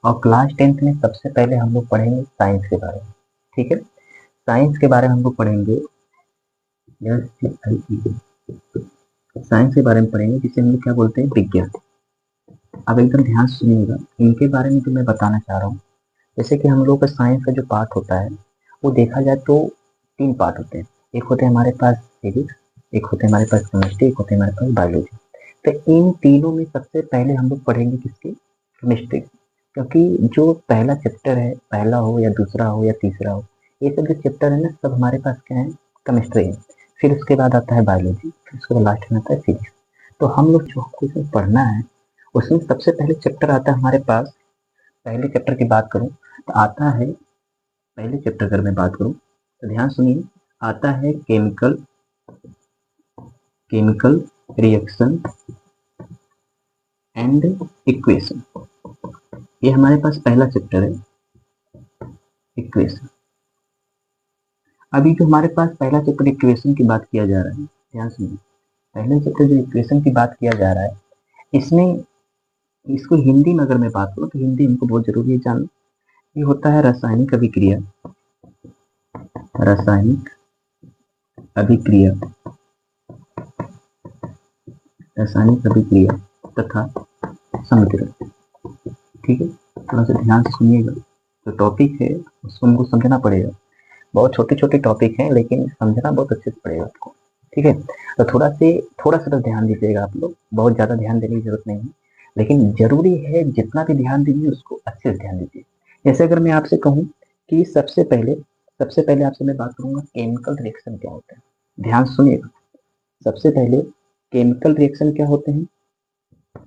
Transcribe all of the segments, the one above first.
और class 10th में सबसे पहले हम लोग पढ़ेंगे साइंस के बारे में। ठीक है, साइंस के बारे में हम लोग पढ़ेंगे, साइंस के बारे में पढ़ेंगे जिसे हम लोग क्या बोलते हैं, विज्ञान। अब एकदम ध्यान से सुनिएगा, इनके बारे में जो मैं बताना चाह रहा हूँ, जैसे कि हम लोग का साइंस का जो पार्ट होता है वो देखा जाए तो 3 पार्ट होते हैं। एक होते हैं हमारे पास फिजिक्स, एक होते हैं हमारे पास केमिस्ट्री, एक होते हैं हमारे पास बायोलॉजी। तो इन तीनों में सबसे पहले हम लोग पढ़ेंगे किसकी, केमिस्ट्री। क्योंकि जो पहला चैप्टर है, पहला हो या दूसरा हो या तीसरा हो, ये सब जो चैप्टर है ना, सब हमारे पास क्या है, केमिस्ट्री है। फिर उसके बाद आता है बायोलॉजी, फिर उसके बाद लास्ट में आता है फिजिक्स। तो हम लोग जो हमको इसमें पढ़ना है, उसमें सबसे पहले चैप्टर आता है हमारे पास, पहले चैप्टर की बात करूं तो आता है, पहले चैप्टर अगर मैं बात करूं तो ध्यान सुनिए, आता है chemical chemical reaction and equation. ये हमारे पास पहला चैप्टर है, इक्वेशन। अभी जो हमारे पास पहला चैप्टर इक्वेशन की बात किया जा रहा है, ध्यान सुनिए, पहले चैप्टर जो इक्वेशन की बात किया जा रहा है, इसमें इसको हिंदी में अगर मैं बात करूं तो हिंदी हमको बहुत जरूरी है जानना। ये होता है रासायनिक अभिक्रिया, रासायनिक अभिक्रिया, रासायनिक अभिक्रिया तथा समीकरण। ठीक है, थोड़ा सा ध्यान से सुनिएगा, जो टॉपिक है उसको हमको समझना पड़ेगा। बहुत छोटे छोटे टॉपिक हैं लेकिन समझना बहुत अच्छे से पड़ेगा आपको। ठीक है, तो थोड़ा सा तो ध्यान दीजिएगा आप लोग, बहुत ज़्यादा ध्यान देने की जरूरत नहीं है, लेकिन जरूरी है जितना भी ध्यान दीजिए उसको अच्छे से ध्यान दीजिए। जैसे अगर मैं आपसे कहूँ कि सबसे पहले आपसे मैं बात करूंगा केमिकल रिएक्शन क्या होता है, ध्यान सुनिएगा। सबसे पहले केमिकल रिएक्शन क्या होते हैं,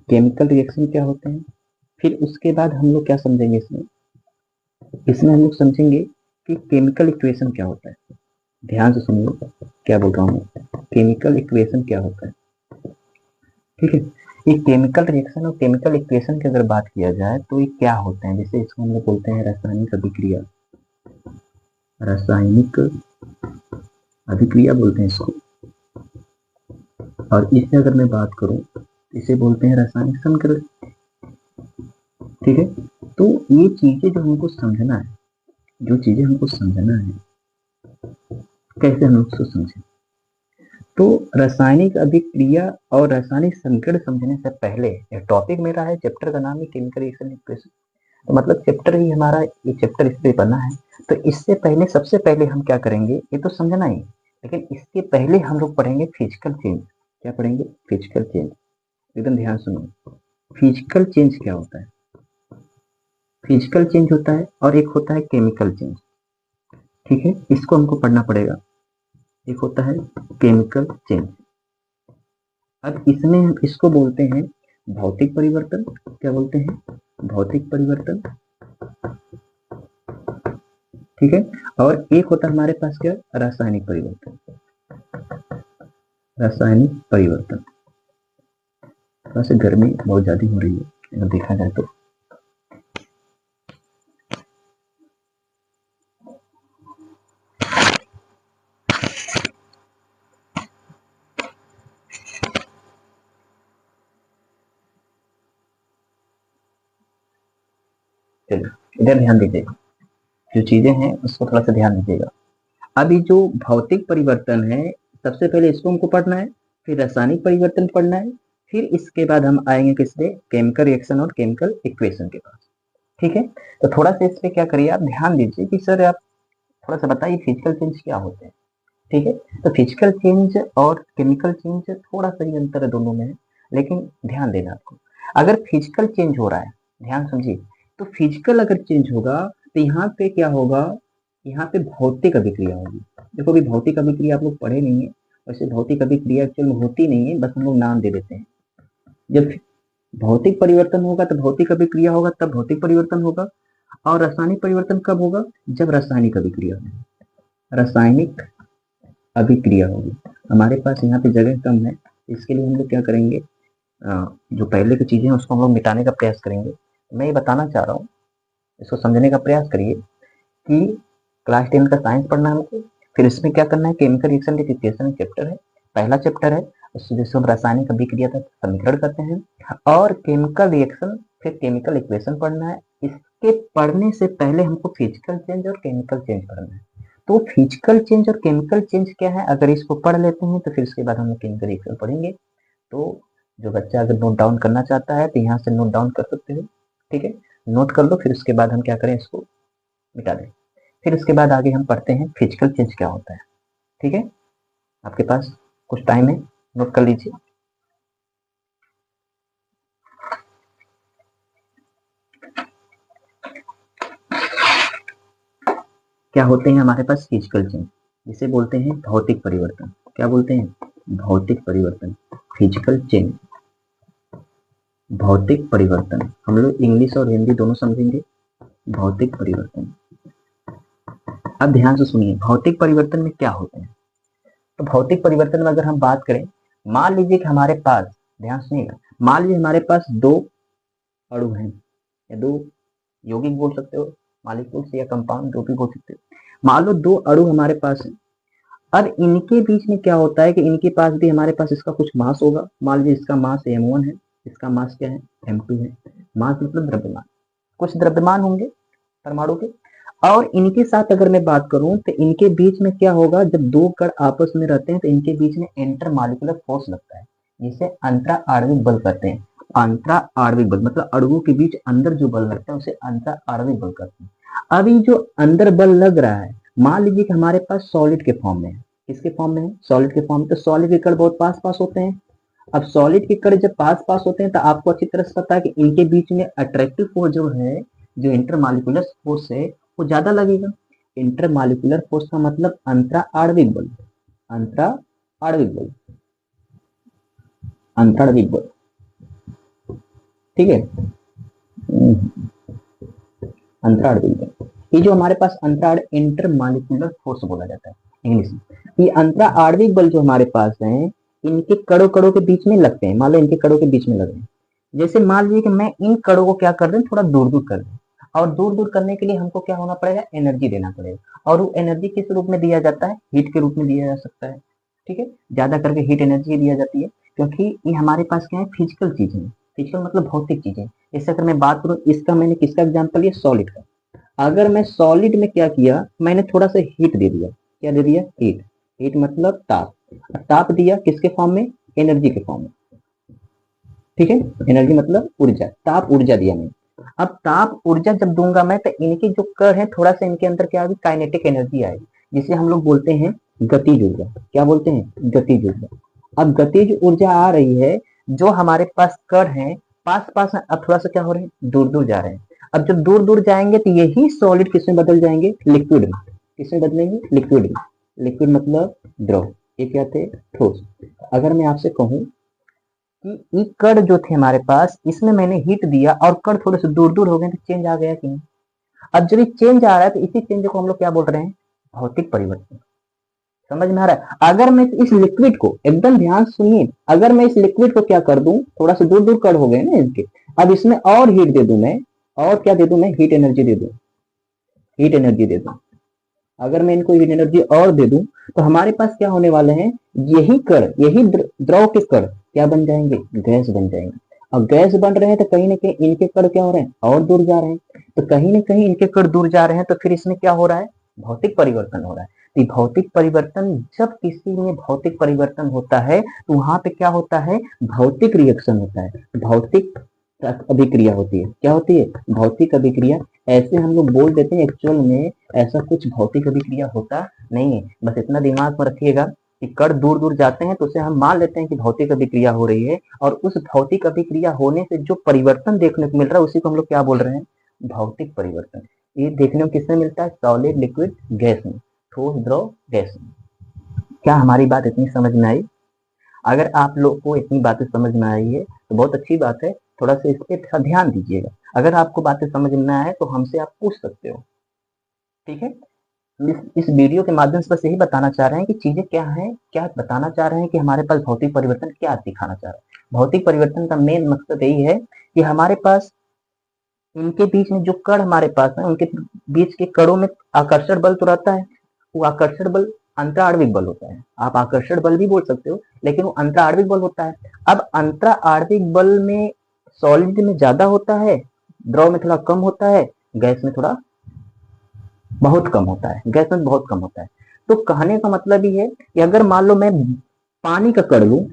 केमिकल रिएक्शन क्या होते हैं, फिर उसके बाद हम लोग क्या समझेंगे इसमें, इसमें हम लोग समझेंगे कि केमिकल इक्वेशन क्या होता है। ध्यान से सुनिए क्या बोल रहा हूँ, केमिकल इक्वेशन क्या होता है। ठीक है, ये केमिकल रिएक्शन और केमिकल इक्वेशन की अगर बात किया जाए तो ये क्या होते हैं, जैसे इसको हम लोग बोलते हैं रासायनिक अभिक्रिया, रासायनिक अभिक्रिया बोलते हैं इसको। और इससे अगर मैं बात करूं तो इसे बोलते हैं रासायनिक समीकरण। ठीक है, तो ये चीजें जो हमको समझना है, जो चीजें हमको समझना है, कैसे हम उसको समझें, तो रासायनिक अभिक्रिया और रासायनिक समीकरण समझने से पहले, टॉपिक मेरा है, चैप्टर का नाम है केमिकल रिएक्शन इक्वेशन, तो मतलब चैप्टर ही हमारा, ये चैप्टर इस पे बना है। तो इससे पहले सबसे पहले हम क्या करेंगे, ये तो समझना ही, लेकिन इसके पहले हम लोग पढ़ेंगे फिजिकल चेंज। क्या पढ़ेंगे, फिजिकल चेंज। एकदम ध्यान सुनो, फिजिकल चेंज क्या होता है, फिजिकल चेंज होता है और एक होता है केमिकल चेंज। ठीक है, इसको हमको पढ़ना पड़ेगा। एक होता है केमिकल चेंज, अब इसमें हम इसको बोलते हैं भौतिक परिवर्तन। क्या बोलते हैं, भौतिक परिवर्तन। ठीक है, और एक होता है हमारे पास क्या, रासायनिक परिवर्तन, रासायनिक परिवर्तन। वैसे गर्मी बहुत ज्यादा हो रही है अगर देखा जाए तो। चलिए इधर ध्यान दीजिएगा, जो चीजें हैं उसको थोड़ा सा ध्यान दीजिएगा। अभी जो भौतिक परिवर्तन है, सबसे पहले इसको हमको पढ़ना है, फिर रासायनिक परिवर्तन पढ़ना है, फिर इसके बाद हम आएंगे किसपे, केमिकल रिएक्शन और केमिकल इक्वेशन के पास। ठीक है, तो थोड़ा सा इस पे क्या करिए, आप ध्यान दीजिए कि सर आप थोड़ा सा बताइए फिजिकल चेंज क्या होते हैं। ठीक है, तो फिजिकल चेंज और केमिकल चेंज थोड़ा सा ही अंतर है दोनों में, लेकिन ध्यान देना आपको। अगर फिजिकल चेंज हो रहा है, ध्यान समझिए, तो फिजिकल अगर चेंज होगा तो यहाँ पे क्या होगा, यहाँ पे भौतिक अभिक्रिया होगी। देखो अभी भौतिक अभिक्रिया आप लोग पढ़े नहीं है, वैसे भौतिक अभिक्रिया एक्चुअल में होती नहीं है, बस हम लोग नाम दे देते हैं। जब भौतिक परिवर्तन होगा तो भौतिक अभिक्रिया होगा, तब भौतिक परिवर्तन होगा। और रासायनिक परिवर्तन कब होगा, जब रासायनिक अभिक्रिया होगी, रासायनिक अभिक्रिया होगी। हमारे पास यहाँ पे जगह कम है, इसके लिए हम लोग क्या करेंगे, जो पहले की चीजें हैं उसको हम लोग मिटाने का प्रयास करेंगे। मैं ये बताना चाह रहा हूँ, इसको समझने का प्रयास करिए कि क्लास 10 का साइंस पढ़ना है हमको, फिर इसमें क्या करना है, केमिकल रिएक्शन के इक्वेशन चैप्टर है, पहला चैप्टर है, जिसको हम रासायनिक अभिक्रिया का समीकरण करते हैं, और केमिकल रिएक्शन फिर केमिकल इक्वेशन पढ़ना है। इस के पढ़ने से पहले हमको फिजिकल चेंज और केमिकल चेंज पढ़ना है। तो फिजिकल चेंज और केमिकल चेंज क्या है, अगर इसको पढ़ लेते हैं तो फिर उसके बाद हम लोग केमिकल रिएक्शन पढ़ेंगे। तो जो बच्चा अगर नोट डाउन करना चाहता है तो यहाँ से नोट डाउन कर सकते हो, ठीक है, नोट कर लो, फिर उसके बाद हम क्या करें, इसको मिटा दें। फिर उसके बाद आगे हम पढ़ते हैं फिजिकल चेंज क्या होता है, ठीक है। आपके पास कुछ टाइम है, नोट कर लीजिए। क्या होते हैं हमारे पास फिजिकल चेंज, जिसे बोलते हैं भौतिक परिवर्तन। क्या बोलते हैं, भौतिक परिवर्तन, फिजिकल चेंज, भौतिक परिवर्तन। हम लोग इंग्लिश और हिंदी दोनों समझेंगे। भौतिक परिवर्तन, अब ध्यान से सुनिए, भौतिक परिवर्तन में क्या होते हैं। तो भौतिक परिवर्तन में अगर हम बात करें, मान लीजिए कि हमारे पास, ध्यान सुनिएगा, मान लीजिए हमारे पास दो अणु हैं, या दो यौगिक बोल सकते हो, मॉलिक्यूल्स या कंपाउंड, जो भी बोल सकते हो। मान लो दो अणु हमारे पास है। अब इनके बीच में क्या होता है कि इनके पास भी हमारे पास इसका कुछ मास होगा। मान लीजिए इसका मास m1 है, इसका मास क्या है, m2 है। मास मतलब द्रव्यमान, कुछ द्रव्यमान होंगे परमाणु के। और इनके साथ अगर मैं बात करूं तो इनके बीच में क्या होगा, जब दो कण आपस में रहते हैं तो इनके बीच में इंटर मॉलिक्यूलर फोर्स लगता है, जिसे अंतरा आणविक बल कहते हैं। अंतरा आणविक बल मतलब अणुओं के बीच अंदर जो बल लगता है उसे अंतरा आणविक बल कहते हैं। अभी जो अंदर बल लग रहा है, मान लीजिए कि हमारे पास सॉलिड के फॉर्म में है। किसके फॉर्म में है, सॉलिड के फॉर्म में। तो सॉलिड के कण बहुत पास पास होते हैं। अब सॉलिड के कण जब पास पास होते हैं तो आपको अच्छी तरह से पता है कि इनके बीच में अट्रैक्टिव फोर्स जो है, जो इंटरमॉलिक्यूलर फोर्स है, वो ज्यादा लगेगा। इंटरमॉलिक्यूलर फोर्स का मतलब अंतरा आणविक बल, अंतरा आणविक बल, अंतरा आणविक बल, ठीक है। अंतरा आणविक बल, ये जो हमारे पास अंतरा इंटरमॉलिक्यूलर फोर्स बोला जाता है इंग्लिश में। ये अंतरा आणविक बल जो हमारे पास है, इनके कड़ों कड़ों के बीच में लगते हैं। मान लो इनके कड़ों के बीच में लग रहे हैं। जैसे मान लीजिए कि मैं इन कड़ों को क्या कर रहे हैं, थोड़ा दूर दूर कर रहे हैं। और दूर दूर करने के लिए हमको क्या होना पड़ेगा, एनर्जी देना पड़ेगा। और वो एनर्जी किस रूप में दिया जाता है, हीट के रूप में दिया जा सकता है, ठीक है। ज्यादा करके हीट एनर्जी दिया जाती है, क्योंकि ये हमारे पास क्या है, फिजिकल चीज है। फिजिकल मतलब भौतिक चीजें। जैसे अगर मैं बात करूं, इसका मैंने किसका एग्जाम्पल लिया, सॉलिड का। अगर मैं सॉलिड में क्या किया, मैंने थोड़ा सा हीट दे दिया। क्या दे दिया, हीट। हीट मतलब ताप। ताप दिया किसके फॉर्म में, एनर्जी के फॉर्म में, ठीक है। एनर्जी मतलब ऊर्जा, ताप ऊर्जा दिया मैंने। अब ताप ऊर्जा जब दूंगा मैं, तो इनके जो कण है, थोड़ा सा इनके अंदर क्या आएगी, काइनेटिक एनर्जी आएगी, जिसे हम लोग बोलते हैं गतिज ऊर्जा। क्या बोलते हैं, गतिज ऊर्जा। अब गतिज ऊर्जा आ रही है, जो हमारे पास कण है पास पास है, अब थोड़ा सा क्या हो रहे हैं, दूर दूर जा रहे हैं। अब जब दूर दूर जाएंगे तो यही सॉलिड किसमें बदल जाएंगे, लिक्विड में। किसमें बदलेंगे, लिक्विड में। लिक्विड मतलब द्रव, ये क्या थे, ठोस। अगर मैं आपसे कहूं कि ये कण जो थे हमारे पास, इसमें मैंने हीट दिया और कण थोड़े से दूर दूर हो गए, तो चेंज आ गया कि नहीं। अब जब ये चेंज आ रहा है तो इसी चेंज को हम लोग क्या बोल रहे हैं, भौतिक परिवर्तन। समझ में आ रहा है। अगर मैं इस लिक्विड को, एकदम ध्यान सुनिए, अगर मैं इस लिक्विड को क्या कर दूं, थोड़ा सा दूर दूर कण हो गए ना इनके, अब इसमें और हीट दे दूं मैं, और क्या दे दूं मैं, हीट एनर्जी दे दूं, हीट एनर्जी दे दूं। अगर मैं इनको हीट एनर्जी और दे दूं, तो हमारे पास क्या होने वाले हैं, यही कण, यही द्रव के कण क्या बन जाएंगे, गैस बन जाएंगे। अब गैस बन रहे हैं तो कहीं ना कहीं इनके कण क्या हो रहे हैं, और दूर जा रहे हैं। तो कहीं ना कहीं इनके कण दूर जा रहे हैं, तो फिर इसमें क्या हो रहा है, भौतिक परिवर्तन हो रहा है। तो भौतिक परिवर्तन, जब किसी में भौतिक परिवर्तन होता है तो वहां पे क्या होता है, भौतिक रिएक्शन होता है, भौतिक अभिक्रिया होती है। क्या होती है, भौतिक अभिक्रिया। ऐसे हम लोग बोल देते हैं, एक्चुअल में ऐसा कुछ भौतिक अभिक्रिया होता नहीं है। बस इतना दिमाग में रखिएगा कि कण दूर दूर जाते हैं तो उसे हम मान लेते हैं कि भौतिक अभिक्रिया हो रही है, और उस भौतिक अभिक्रिया होने से जो परिवर्तन देखने को मिल रहा है उसी को हम लोग क्या बोल रहे हैं, भौतिक परिवर्तन। ये देखने को किसमें मिलता है, सॉलिड, लिक्विड, गैस में, ठोस, द्रव, गैस में। क्या हमारी बात इतनी समझ में आई। अगर आप लोग को इतनी बातें समझ में आई है तो बहुत अच्छी बात है, थोड़ा सा इस पे ध्यान दीजिएगा। अगर आपको बातें समझ में आए तो हमसे आप पूछ सकते हो, ठीक है। इस वीडियो के माध्यम से बस यही बताना चाह रहे हैं कि चीजें क्या हैं, क्या बताना चाह रहे हैं कि हमारे पास भौतिक परिवर्तन क्या दिखाना चाह रहा है। भौतिक परिवर्तन का मेन मकसद यही है कि हमारे पास इनके बीच में जो कण हमारे पास है, उनके बीच के कणों में आकर्षण बल तो रहता है। वो आकर्षण बल अंतरा आणविक बल होता है। आप आकर्षण बल भी बोल सकते हो, लेकिन वो अंतरा आणविक बल होता है। अब अंतरा आणविक बल में सॉलिड में ज्यादा होता है, द्रव में थोड़ा कम होता है, गैस में थोड़ा बहुत कम होता है, गैस में बहुत कम होता है। तो कहने का मतलब ये है कि अगर मान लो मैं पानी का कण लूं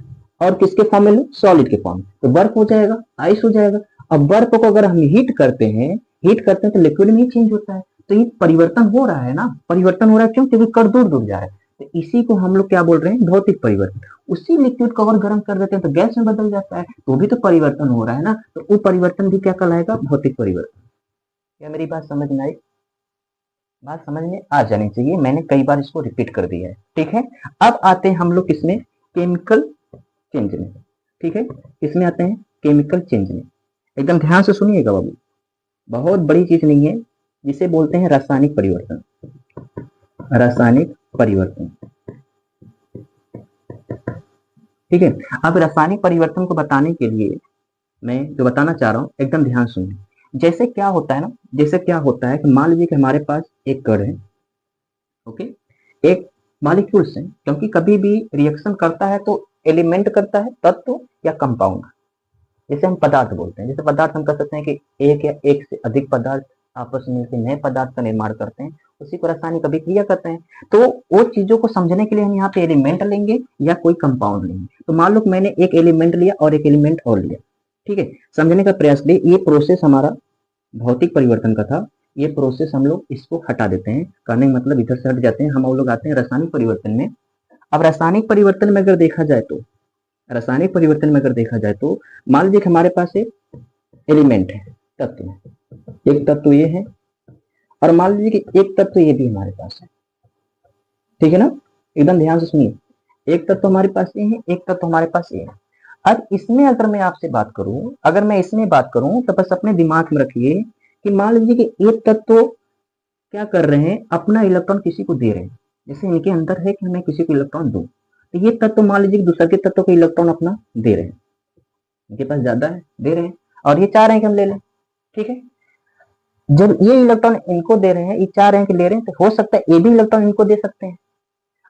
और किसके फॉर्म में लूं, सॉलिड के फॉर्म में, तो बर्फ हो जाएगा, आइस हो जाएगा। अब बर्फ को अगर हम हीट करते हैं तो लिक्विड में ही चेंज होता है। तो ये परिवर्तन हो रहा है ना, परिवर्तन हो रहा है क्यों, क्योंकि कण दूर दूर जा रहा है। तो इसी को हम लोग क्या बोल रहे हैं, भौतिक परिवर्तन। उसी लिक्विड को अगर गर्म कर देते हैं तो गैस में बदल जाता है, तो भी तो परिवर्तन हो रहा है ना। तो वो परिवर्तन भी क्या कहलाएगा, भौतिक परिवर्तन। क्या मेरी बात समझ में आई? बात समझ में आ जानी चाहिए, मैंने कई बार इसको रिपीट कर दिया है, ठीक है। अब आते हैं हम लोग किसमें, केमिकल चेंज में, ठीक है। किसमें आते हैं, केमिकल चेंज में। एकदम ध्यान से सुनिएगा बाबू, बहुत बड़ी चीज नहीं है, जिसे बोलते हैं रासायनिक परिवर्तन। रासायनिक परिवर्तन, ठीक है। अब रासायनिक परिवर्तन को बताने के लिए मैं जो बताना चाह रहा हूँ एकदम ध्यान सुनिए। जैसे क्या होता है ना, जैसे क्या होता है कि मान लीजिए कि हमारे पास एक कण है, ओके, एक मॉलिक्यूल्स है, क्योंकि कभी भी रिएक्शन करता है तो एलिमेंट करता है, तत्व या कंपाउंड। जैसे हम पदार्थ बोलते हैं, जैसे पदार्थ हम कह सकते हैं कि एक या एक से अधिक पदार्थ आपस में मिलकर नए पदार्थ का निर्माण करते हैं, उसी को रासायनिक अभिक्रिया कहते हैं। तो वो चीजों को समझने के लिए हम यहाँ पे एलिमेंट लेंगे या कोई कंपाउंड लेंगे। तो मान लो मैंने एक एलिमेंट लिया और एक एलिमेंट और लिया, ठीक है, समझने का प्रयास करिए। ये प्रोसेस हमारा भौतिक परिवर्तन का था, ये प्रोसेस हम लोग इसको हटा देते हैं, कहने का मतलब इधर से हट जाते हैं, हम लोग आते हैं रासायनिक परिवर्तन में। अब रासायनिक परिवर्तन में अगर देखा जाए तो, रासायनिक परिवर्तन में अगर देखा जाए तो मान लीजिए कि हमारे पास एक एलिमेंट है, तत्व, एक तत्व ये है, और मान लीजिए कि एक तत्व ये भी हमारे पास है, ठीक है ना। एकदम ध्यान से सुनिए, एक तत्व हमारे पास ये है, एक तत्व हमारे पास ये है। अब इसमें अगर मैं आपसे बात करूं, अगर मैं इसमें बात करूं तो बस अपने दिमाग में रखिए कि मान लीजिए कि एक तत्व क्या कर रहे हैं, अपना इलेक्ट्रॉन किसी को दे रहे हैं। जैसे इनके अंदर है कि मैं किसी को इलेक्ट्रॉन दूं, तो ये तत्व मान लीजिए दूसरे के तत्व को इलेक्ट्रॉन अपना दे रहे हैं, इनके पास ज्यादा है, दे रहे हैं, और ये चाह रहे हैं कि हम ले लें, ठीक है। जब ये इलेक्ट्रॉन इनको दे रहे हैं, ये चाह रहे हैं कि ले रहे हैं, तो हो सकता है ये भी इलेक्ट्रॉन इनको दे सकते हैं,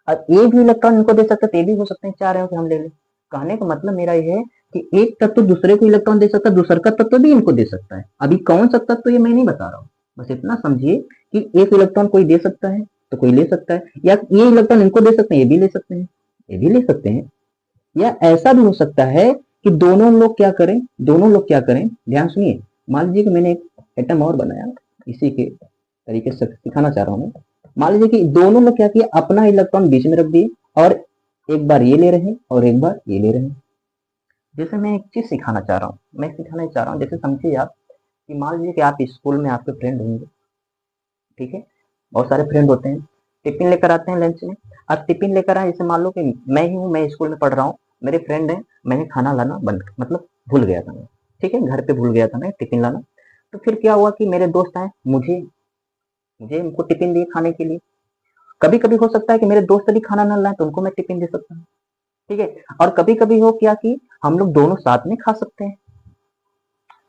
और ये भी इलेक्ट्रॉन इनको दे सकते हैं, तो ये भी हो सकते हैं चाह रहे हो कि हम ले लें। कहने का मतलब मेरा ये है कि एक तत्व दूसरे को इलेक्ट्रॉन दे सकता है, दूसरे का तत्व भी इनको दे सकता है। अभी कौन सा तत्व ये मैं नहीं बता रहा हूँ, बस इतना समझिए कि एक इलेक्ट्रॉन कोई दे सकता है तो कोई ले सकता है, या ये इलेक्ट्रॉन इनको दे सकते हैं, ये भी ले सकते हैं, ये भी ले सकते हैं। या ऐसा भी हो सकता है कि दोनों लोग क्या करें, दोनों लोग क्या करें, ध्यान सुनिए। मान लीजिए कि मैंने एक एटम और बनाया, इसी के तरीके से सिखाना चाह रहा हूँ मैं। मान लीजिए कि दोनों लोग क्या किया, अपना इलेक्ट्रॉन बीच में रख दिए, और एक बार ये ले रहे हैं और एक बार ये ले रहे हैं। जैसे मैं एक चीज सिखाना चाह रहा हूँ, मैं सिखाना चाह रहा हूँ, जैसे समझिए आप कि मान लीजिए कि आप स्कूल में आपके फ्रेंड होंगे, ठीक है, बहुत सारे फ्रेंड होते हैं, टिफिन लेकर आते हैं लंच में। अब टिफिन लेकर आए, जैसे मान लो कि मैं ही हूँ, मैं स्कूल में पढ़ रहा हूँ, मेरे फ्रेंड है, मैंने खाना लाना बंद मतलब भूल गया था मैं, ठीक है, घर पे भूल गया था मैं टिफिन लाना। तो फिर क्या हुआ कि मेरे दोस्त आए, मुझे मुझे उनको टिफिन दिए खाने के लिए। कभी कभी हो सकता है कि मेरे दोस्त भी खाना ना लाए तो उनको मैं टिफिन दे सकता हूँ, ठीक है। और कभी कभी हो क्या कि हम लोग दोनों साथ में खा सकते हैं,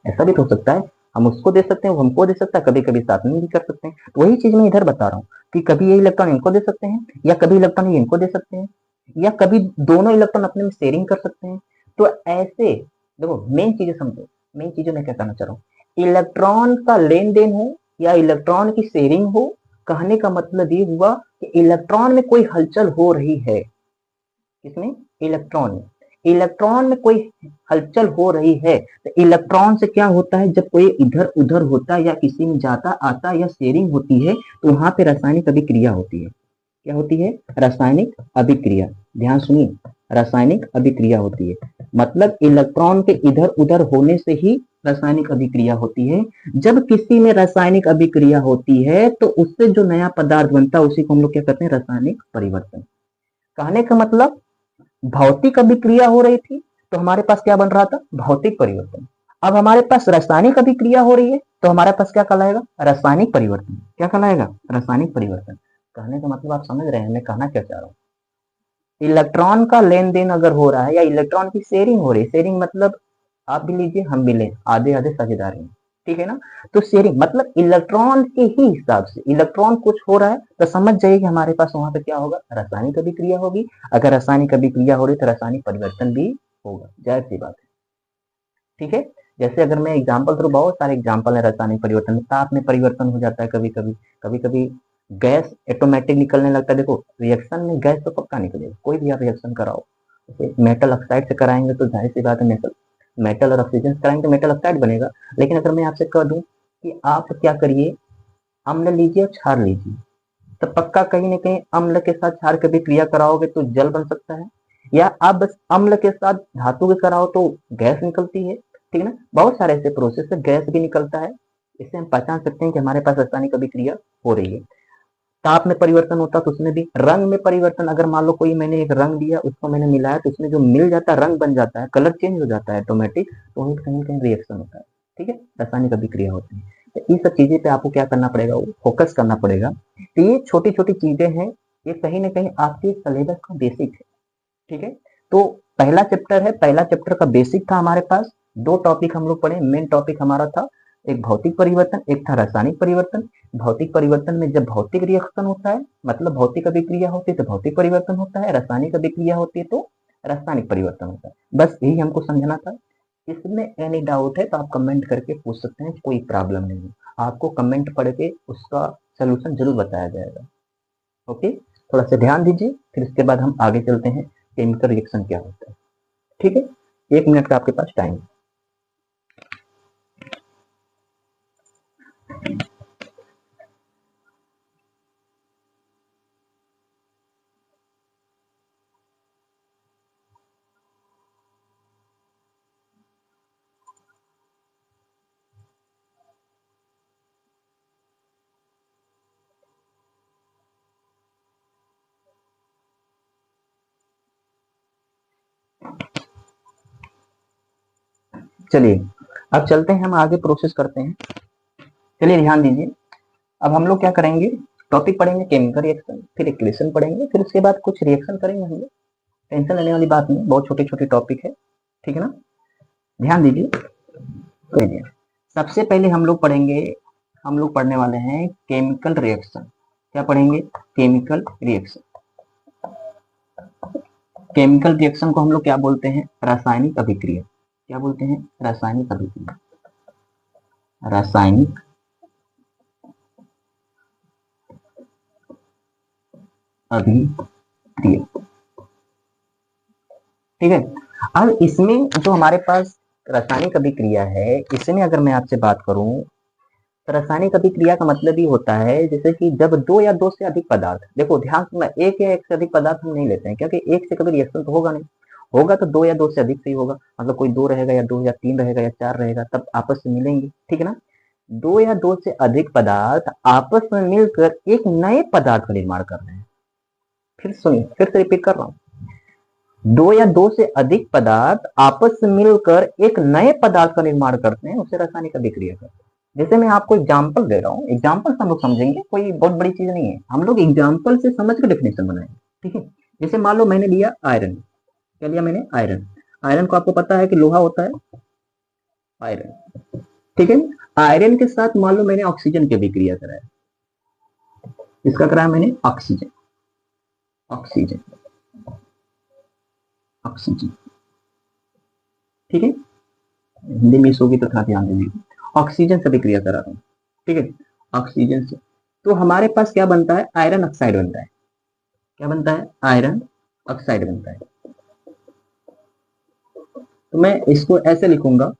ऐसा भी तो हो सकता है, हम उसको दे सकते हैं, वो हमको दे सकता है, कभी कभी साथ में भी कर सकते हैं। तो वही चीज मैं इधर बता रहा हूँ कि कभी ये इलेक्ट्रॉन इनको दे सकते हैं, या कभी इलेक्ट्रॉन ये इनको दे सकते हैं, या कभी दोनों इलेक्ट्रॉन अपने में शेयरिंग कर सकते हैं। तो ऐसे देखो, मेन चीजें समझो, मेन चीजें मैं क्या कहना चाह रहा हूँ, इलेक्ट्रॉन का लेन देन हो या इलेक्ट्रॉन की शेयरिंग हो, कहने का मतलब ये हुआ कि इलेक्ट्रॉन में कोई हलचल हो रही है। किसमें, इलेक्ट्रॉन में, इलेक्ट्रॉन में कोई हलचल हो रही है। तो इलेक्ट्रॉन से क्या होता है, जब कोई इधर उधर होता है या किसी में जाता आता या शेयरिंग होती है, तो वहां पे रासायनिक अभिक्रिया होती है। क्या होती है, रासायनिक अभिक्रिया। ध्यान सुनिए, रासायनिक अभिक्रिया होती है, मतलब इलेक्ट्रॉन के इधर उधर होने से ही रासायनिक अभिक्रिया होती है। जब किसी में रासायनिक अभिक्रिया होती है तो उससे जो नया पदार्थ बनता है उसी को हम लोग क्या कहते हैं, रासायनिक परिवर्तन। कहने का मतलब भौतिक अभिक्रिया हो रही थी तो हमारे पास क्या बन रहा था, भौतिक परिवर्तन। अब हमारे पास रासायनिक अभिक्रिया हो रही है तो हमारे पास क्या कहलाएगा, रासायनिक परिवर्तन। क्या कहलाएगा, रासायनिक परिवर्तन। कहने का मतलब आप समझ रहे हैं मैं कहना क्या चाह रहा हूँ। इलेक्ट्रॉन का लेन देन अगर हो रहा है या इलेक्ट्रॉन की शेयरिंग हो रही है, शेयरिंग मतलब आप भी लीजिए हम भी लें, आधे आधे साझेदारी में, ठीक है ना। तो शेयरिंग मतलब इलेक्ट्रॉन के ही हिसाब से इलेक्ट्रॉन कुछ हो रहा है तो समझ जाइए कि हमारे पास वहां पे क्या होगा, रासायनिक अभिक्रिया होगी। अगर रासायनिक अभिक्रिया हो रही तो रासायनिक परिवर्तन भी होगा, जाहिर सी बात है, ठीक है। जैसे अगर मैं एग्जाम्पल थ्रू, बहुत सारे एग्जाम्पल है रासायनिक परिवर्तन में। ताप में परिवर्तन हो जाता है कभी कभी, कभी कभी गैस ऑटोमेटिक निकलने लगता है। देखो रिएक्शन में गैस तो पक्का निकलेगा, कोई भी आप रिएक्शन कराओ। जैसे मेटल ऑक्साइड से कराएंगे तो जाहिर सी बात है मेटल, मेटल और ऑक्सीजन से कराएंगे तो मेटल ऑक्साइड बनेगा। लेकिन अगर मैं आपसे कह दूं कि आप क्या करिए, अम्ल लीजिए और क्षार लीजिए, तो पक्का कहीं ना कहीं अम्ल के साथ क्षार की भी क्रिया कराओगे तो जल बन सकता है, या आप बस अम्ल के साथ धातु के कराओ तो गैस निकलती है। ठीक है ना, बहुत सारे ऐसे प्रोसेस से गैस भी निकलता है। इससे हम पहचान सकते हैं कि हमारे पास रासायनिक अभिक्रिया हो रही है। ताप में परिवर्तन होता है तो उसमें भी, रंग में परिवर्तन, अगर मान लो कोई मैंने एक रंग लिया, उसको मैंने मिलाया तो उसमें जो मिल जाता है, रंग बन जाता है, कलर चेंज हो जाता है ऑटोमेटिक, तो कहीं कहीं रिएक्शन होता है। ठीक है, रासायनिक अभिक्रिया होती है। तो इन सब चीजें पे आपको क्या करना पड़ेगा, फोकस करना पड़ेगा। तो ये छोटी छोटी चीजें हैं, ये कहीं ना कहीं आपके सिलेबस का बेसिक है। ठीक है, तो पहला चैप्टर है, पहला चैप्टर का बेसिक था हमारे पास। दो टॉपिक हम लोग पढ़े, मेन टॉपिक हमारा था एक भौतिक परिवर्तन, एक था रासायनिक परिवर्तन। भौतिक परिवर्तन में जब भौतिक रिएक्शन होता है, मतलब भौतिक अभिक्रिया होती है तो भौतिक परिवर्तन होता है, रासायनिक अभिक्रिया होती है तो रासायनिक परिवर्तन होता है। बस यही हमको समझना था। इसमें एनी डाउट है तो आप कमेंट करके पूछ सकते हैं, कोई प्रॉब्लम नहीं है। आपको कमेंट पढ़ के उसका सोल्यूशन जरूर बताया जाएगा। ओके, थोड़ा सा ध्यान दीजिए, फिर इसके बाद हम आगे चलते हैं केमिकल रिएक्शन क्या होता है। ठीक है, 1 मिनट का आपके पास टाइम है। चलिए अब चलते हैं, हम आगे प्रोसेस करते हैं। चलिए ध्यान दीजिए, अब हम लोग क्या करेंगे, टॉपिक पढ़ेंगे केमिकल रिएक्शन, फिर इक्वेशन पढ़ेंगे, फिर उसके बाद कुछ रिएक्शन करेंगे हम लोग। टेंशन लेने वाली बात नहीं, बहुत छोटे छोटे टॉपिक है। ठीक है ना, ध्यान दीजिए। सबसे पहले हम लोग पढ़ेंगे, हम लोग पढ़ने वाले हैं केमिकल रिएक्शन। क्या पढ़ेंगे, केमिकल रिएक्शन। केमिकल रिएक्शन को हम लोग क्या बोलते हैं, रासायनिक अभिक्रिया। क्या बोलते हैं, रासायनिक अभिक्रिया, रासायनिक अभिक्रिया। ठीक है, अब इसमें जो हमारे पास रासायनिक अभिक्रिया है, इसमें अगर मैं आपसे बात करूं तो रासायनिक अभिक्रिया का मतलब ही होता है जैसे कि जब दो या दो से अधिक पदार्थ, देखो ध्यान से, एक या एक से अधिक पदार्थ हम नहीं लेते हैं, क्योंकि एक से कभी रिएक्शन तो होगा नहीं, होगा तो दो या दो से अधिक से ही होगा। मतलब कोई दो रहेगा या दो या तीन रहेगा या चार रहेगा, तब आपस में मिलेंगे। ठीक है ना, दो या दो से अधिक पदार्थ आपस में मिलकर एक नए पदार्थ का निर्माण कर रहे हैं। फिर सुनिए, फिर से रिपीट कर रहा हूं, दो या दो से अधिक पदार्थ आपस में मिलकर एक नए पदार्थ का निर्माण करते हैं, उसे रासायनिक अभिक्रिया करते हैं। जैसे मैं आपको एग्जाम्पल दे रहा हूँ, एग्जाम्पल से हम लोग समझेंगे, कोई बहुत बड़ी चीज नहीं है, हम लोग एग्जाम्पल से समझ कर डेफिनेशन बनाएंगे। ठीक है, जैसे मान लो मैंने लिया आयरन, क्या लिया मैंने, आयरन। आयरन को आपको पता है कि लोहा होता है, आयरन। ठीक है, आयरन के साथ मान लो मैंने ऑक्सीजन की अभिक्रिया कराया, इसका कराया मैंने ऑक्सीजन, ऑक्सीजन, ऑक्सीजन। ठीक है, हिंदी मिस होगी तो थोड़ा ध्यान दीजिए, ऑक्सीजन से अभिक्रिया करा रहा हूँ। ठीक है, ऑक्सीजन से, तो हमारे पास क्या बनता है, आयरन ऑक्साइड बनता है। क्या बनता है, आयरन ऑक्साइड बनता है। तो मैं इसको ऐसे लिखूंगा,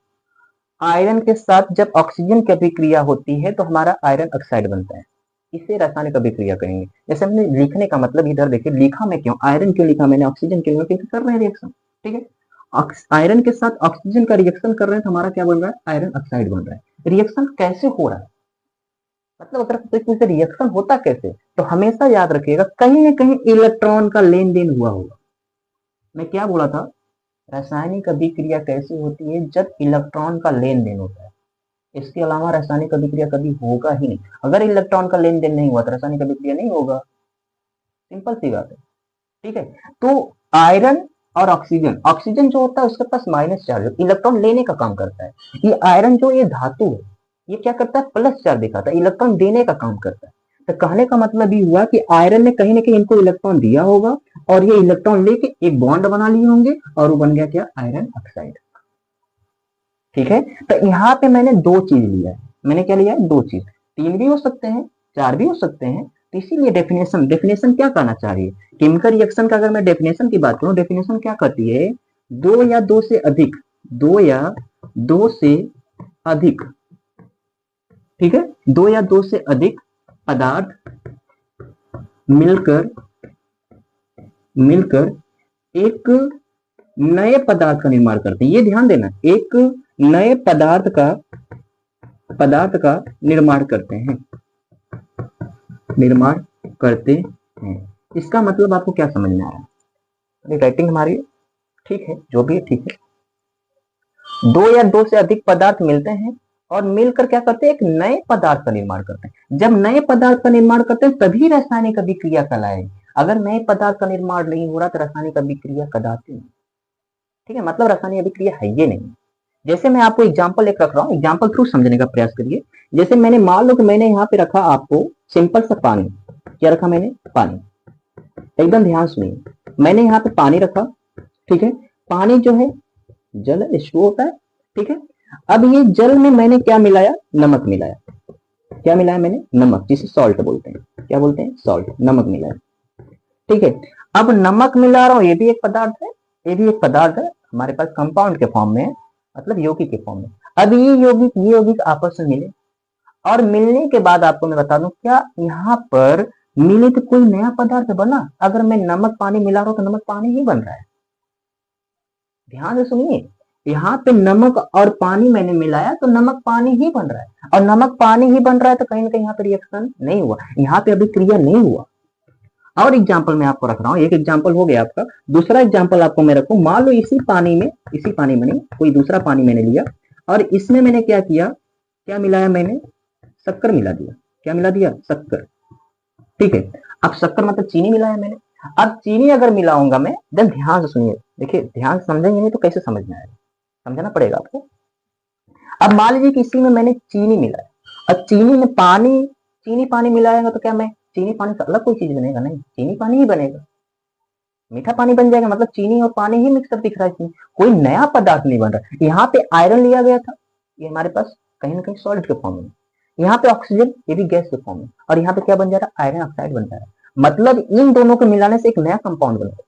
आयरन के साथ जब ऑक्सीजन की अभिक्रिया होती है तो हमारा आयरन ऑक्साइड बनता है, इसे रासायनिक अभिक्रिया कहेंगे। जैसे हमने लिखने का मतलब, इधर देखिए लिखा मैं क्यों, आयरन क्यों लिखा मैंने, ऑक्सीजन क्यों, क्योंकि कर रहे हैं रिएक्शन। ठीक है, आयरन के साथ ऑक्सीजन का रिएक्शन कर रहे हैं तो हमारा क्या बन रहा है, आयरन ऑक्साइड बन रहा है। रिएक्शन कैसे हो रहा है, मतलब अगर तो रिएक्शन होता कैसे, तो हमेशा याद रखिएगा कहीं ना कहीं इलेक्ट्रॉन का लेन देन हुआ होगा। मैं क्या बोला था, रासायनिक अभिक्रिया कैसे होती है, जब इलेक्ट्रॉन का लेन देन होता है। इसके अलावा रासायनिक अभिक्रिया कभी होगा ही नहीं। अगर इलेक्ट्रॉन का लेन देन नहीं हुआ तो रासायनिक अभिक्रिया नहीं होगा, सिंपल सी बात है। ठीक है, तो आयरन और ऑक्सीजन, ऑक्सीजन जो होता है उसके पास माइनस चार्ज, इलेक्ट्रॉन लेने का काम करता है। ये आयरन जो ये धातु है, ये क्या करता है, प्लस चार्ज दिखाता है, इलेक्ट्रॉन देने का काम करता है। तो कहने का मतलब ये हुआ कि आयरन ने कहीं ना कहीं इनको इलेक्ट्रॉन दिया होगा, और ये इलेक्ट्रॉन लेके एक बॉन्ड बना लिए होंगे, और वो बन गया क्या, आयरन ऑक्साइड। ठीक है, तो यहाँ पे मैंने दो चीज लिया है। मैंने क्या लिया है? दो चीज। 3 भी हो सकते हैं, 4 भी हो सकते हैं, तो इसीलिए डेफिनेशन क्या कहना चाह रही है? केमिकल रिएक्शन का अगर मैं डेफिनेशन की बात करूं, डेफिनेशन क्या कहती है? दो या दो से अधिक, दो या दो से अधिक, ठीक है, दो या दो से अधिक पदार्थ मिलकर एक नए पदार्थ का निर्माण करते हैं। ये ध्यान देना, एक नए पदार्थ का निर्माण करते हैं। इसका मतलब आपको क्या समझ में आ रहा है? राइटिंग हमारी ठीक है, जो भी है ठीक है। दो या दो से अधिक पदार्थ मिलते हैं और मिलकर क्या करते हैं? एक नए पदार्थ का निर्माण करते हैं। जब नए पदार्थ का निर्माण करते हैं तभी रासायनिक अभिक्रिया कहलाएगी। अगर नए पदार्थ का निर्माण नहीं हो रहा तो रासायनिक अभिक्रिया कदापि नहीं। ठीक है, मतलब रासायनिक अभिक्रिया है ये नहीं। जैसे मैं आपको एग्जाम्पल एक रख रहा हूँ, एग्जाम्पल थ्रू समझने का प्रयास करिए। जैसे मैंने मान लो कि मैंने यहाँ पे रखा आपको सिंपल सा पानी। क्या रखा मैंने? पानी। एकदम ध्यान सुनिए, मैंने यहाँ पे पानी रखा, ठीक है। पानी जो है जल H2O होता है, ठीक है। अब ये जल में मैंने क्या मिलाया? नमक मिलाया। क्या मिलाया मैंने? नमक, जिसे सॉल्ट बोलते हैं। क्या बोलते हैं? सॉल्ट, नमक मिलाया, ठीक है। अब नमक मिला रहा हूं, ये भी एक पदार्थ है, ये भी एक पदार्थ है, हमारे पास कंपाउंड के फॉर्म में, मतलब यौगिक के फॉर्म में। अब ये यौगिक आपस में मिले, और मिलने के बाद आपको मैं बता दूं, क्या यहाँ पर मिले तो कोई नया पदार्थ बना? अगर मैं नमक पानी मिला रहा हूं तो नमक पानी ही बन रहा है। ध्यान से सुनिए, यहाँ पे नमक और पानी मैंने मिलाया तो नमक पानी ही बन रहा है, और नमक पानी ही बन रहा है तो कहीं ना कहीं यहाँ पे रिएक्शन नहीं हुआ, यहाँ पे अभिक्रिया नहीं हुआ। और एग्जाम्पल मैं आपको रख रहा हूँ, एक एग्जाम्पल हो गया आपका। दूसरा एग्जाम्पल आपको मैं रखूं, मान लो इसी पानी में नहीं, कोई दूसरा पानी मैंने लिया और इसमें मैंने क्या किया? क्या मिलाया मैंने? शक्कर मिला दिया। क्या मिला दिया? शक्कर, ठीक है। अब शक्कर मतलब चीनी मिलाया मैंने। अब चीनी अगर मिलाऊंगा मैं, देन ध्यान से सुनिए, देखिए ध्यान समझेंगे नहीं तो कैसे समझ में आएगा, समझना पड़ेगा आपको। अब मान लीजिए कि इसी में मैंने चीनी मिलाया, और चीनी में चीनी पानी मिलाएगा तो क्या मैं चीनी पानी से अलग कोई चीज बनेगा? नहीं, चीनी पानी ही बनेगा, मीठा पानी बन जाएगा। मतलब चीनी और पानी ही मिक्सअप दिख रहा है, इसमें कोई नया पदार्थ नहीं बन रहा। यहाँ पे आयरन लिया गया था, ये हमारे पास कहीं ना कहीं सॉलिड के फॉर्म में, यहाँ पे ऑक्सीजन, ये भी गैस के फॉर्म में, और यहाँ पे क्या बन जा रहा है? आयरन ऑक्साइड बन जा रहा है। मतलब इन दोनों को मिलाने से एक नया कंपाउंड बन रहा है,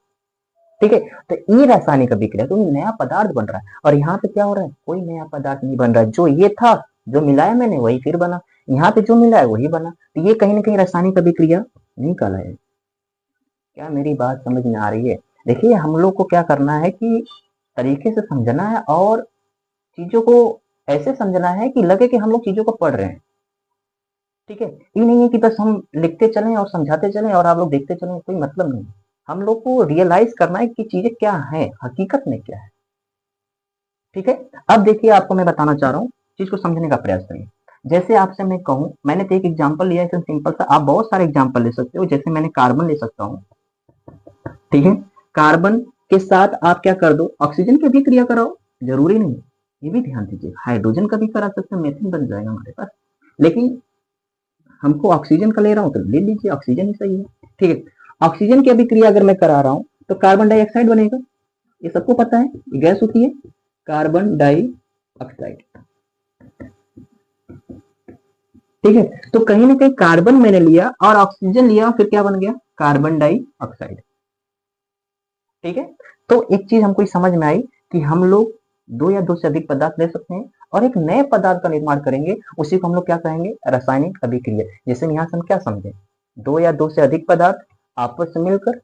ठीक है। तो ये रासायनिक अभिक्रिया, तो नया पदार्थ बन रहा है, और यहाँ पे क्या हो रहा है? कोई नया पदार्थ नहीं बन रहा है। जो ये था, जो मिलाया मैंने वही फिर बना, यहाँ पे जो मिला है वही बना, तो ये कहीं ना कहीं रासायनिक अभिक्रिया नहीं कहलाएगी। क्या मेरी बात समझ में आ रही है? देखिए, हम लोग को क्या करना है कि तरीके से समझना है, और चीजों को ऐसे समझना है कि लगे कि हम लोग चीजों को पढ़ रहे हैं, ठीक है। ये नहीं है कि बस हम लिखते चलें और समझाते चलें और आप लोग देखते चलें, कोई मतलब नहीं। हम लोग को रियलाइज करना है कि चीजें क्या है, हकीकत में क्या है, ठीक है। अब देखिए, आपको मैं बताना चाह रहा हूँ, चीज को समझने का प्रयास करिए। जैसे आपसे मैं कहूँ, मैंने तो एक एग्जाम्पल लिया है सिंपल सा, आप बहुत सारे एग्जाम्पल ले सकते हो। जैसे मैंने कार्बन ले सकता हूँ, ठीक है। कार्बन के साथ आप क्या कर दो? ऑक्सीजन की भी क्रिया कराओ, जरूरी नहीं, ये भी ध्यान दीजिए। हाइड्रोजन का भी करा सकते हैं, मीथेन बन जाएगा हमारे पास, लेकिन हमको ऑक्सीजन का ले रहा हूँ तो ले लीजिए, ऑक्सीजन ही सही है, ठीक है। ऑक्सीजन की अभिक्रिया अगर मैं करा रहा हूँ तो कार्बन डाइऑक्साइड बनेगा, ये सबको पता है, ये गैस होती है कार्बन डाइऑक्साइड, ठीक है। तो कहीं ना कहीं कार्बन मैंने लिया और ऑक्सीजन लिया, फिर क्या बन गया? कार्बन डाइऑक्साइड, ठीक है। तो एक चीज हमको समझ में आई कि हम लोग दो या दो से अधिक पदार्थ ले सकते हैं और एक नए पदार्थ का निर्माण करेंगे, उसी को हम लोग क्या कहेंगे? रासायनिक अभिक्रिया। जैसे यहाँ से हम क्या समझे? दो या दो से अधिक पदार्थ आपस में मिलकर,